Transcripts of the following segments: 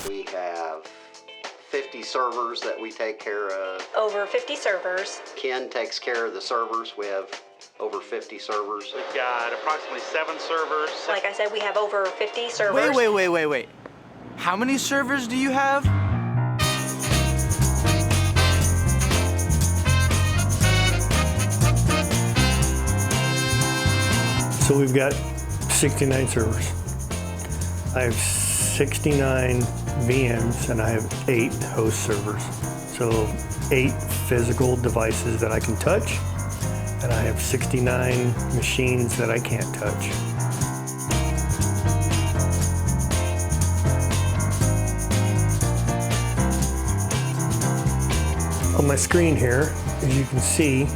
We have 50 servers that we take care of. Over 50 servers. Ken takes care of the servers. We have over 50 servers. We've got approximately 7 servers. Like I said, we have over 50 servers. Wait. How many servers do you have? So we've got 69 servers. I have 69 VMs and I have 8 host servers. So 8 physical devices that I can touch, and I have 69 machines that I can't touch. On my screen here, as you can see,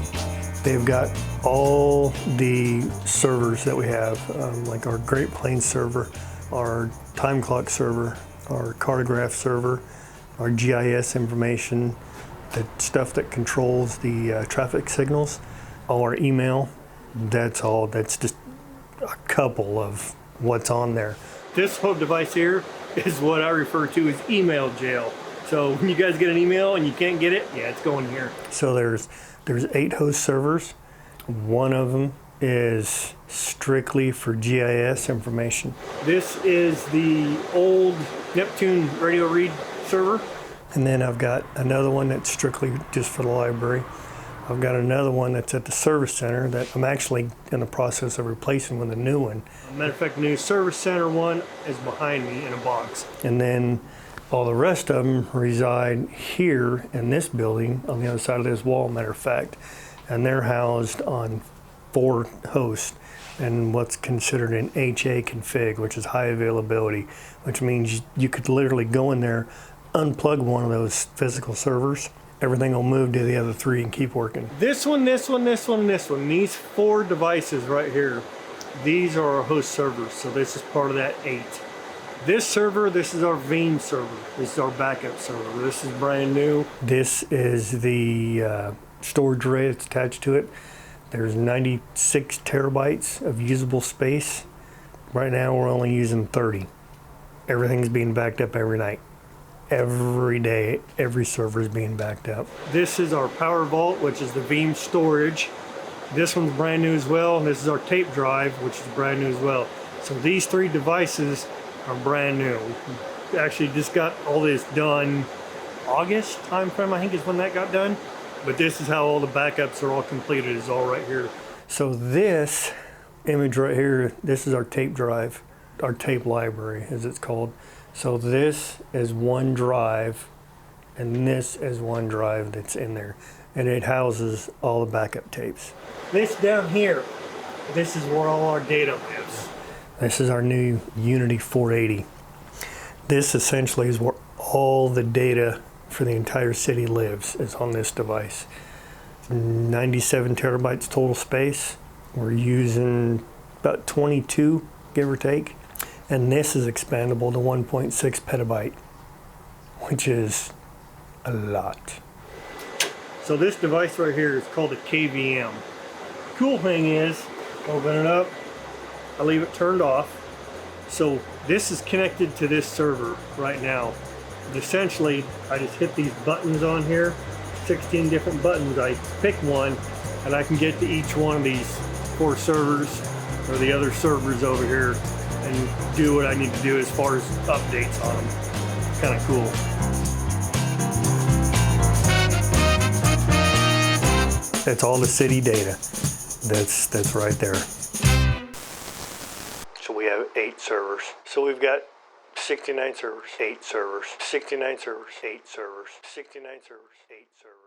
they've got all the servers that we have, like our Great Plains server, our time clock server, our cartograph server, our GIS information, the stuff that controls the traffic signals, all our email. That's just a couple of what's on there. This whole device here is what I refer to as email jail. So when you guys get an email and you can't get it, yeah, it's going here. So there's 8 host servers. One of them is strictly for GIS information. This is the old Neptune radio read server. And then I've got another one that's strictly just for the library. I've got another one that's at the service center that I'm actually in the process of replacing with a new one. Matter of fact, the new service center one is behind me in a box. And then all the rest of them reside here in this building on the other side of this wall, matter of fact. And they're housed on 4 hosts and what's considered an HA config, which is high availability, which means you could literally go in there, unplug one of those physical servers, everything will move to the other 3 and keep working. This one, these 4 devices right here, these are our host servers, so this is part of that 8. This server, this is our Veeam server. This is our backup server. This is brand new. This is the storage array that's attached to it. There's 96 terabytes of usable space. Right now we're only using 30. Everything's being backed up every night. Every day, every server is being backed up. This is our power vault, which is the Veeam storage. This one's brand new as well. And this is our tape drive, which is brand new as well. So these 3 devices are brand new. We actually just got all this done August timeframe, I think is when that got done. But this is how all the backups are all completed, is all right here. So this image right here, this is our tape drive, our tape library as it's called. So this is one drive and this is one drive that's in there. And it houses all the backup tapes. This down here, this is where all our data lives. This is our new Unity 480. This essentially is where all the data for the entire city lives, is on this device. 97 terabytes total space. We're using about 22, give or take. And this is expandable to 1.6 petabyte, which is a lot. So this device right here is called a KVM. Cool thing is, open it up, I leave it turned off. So this is connected to this server right now. Essentially, I just hit these buttons on here, 16 different buttons. I pick one and I can get to each one of these 4 servers or the other servers over here and do what I need to do as far as updates on them. Kind of cool. That's all the city data. That's right there. So we have 8 servers. So we've got 69 servers, 8 servers, 69 servers, 8 servers, 69 servers, 8 servers.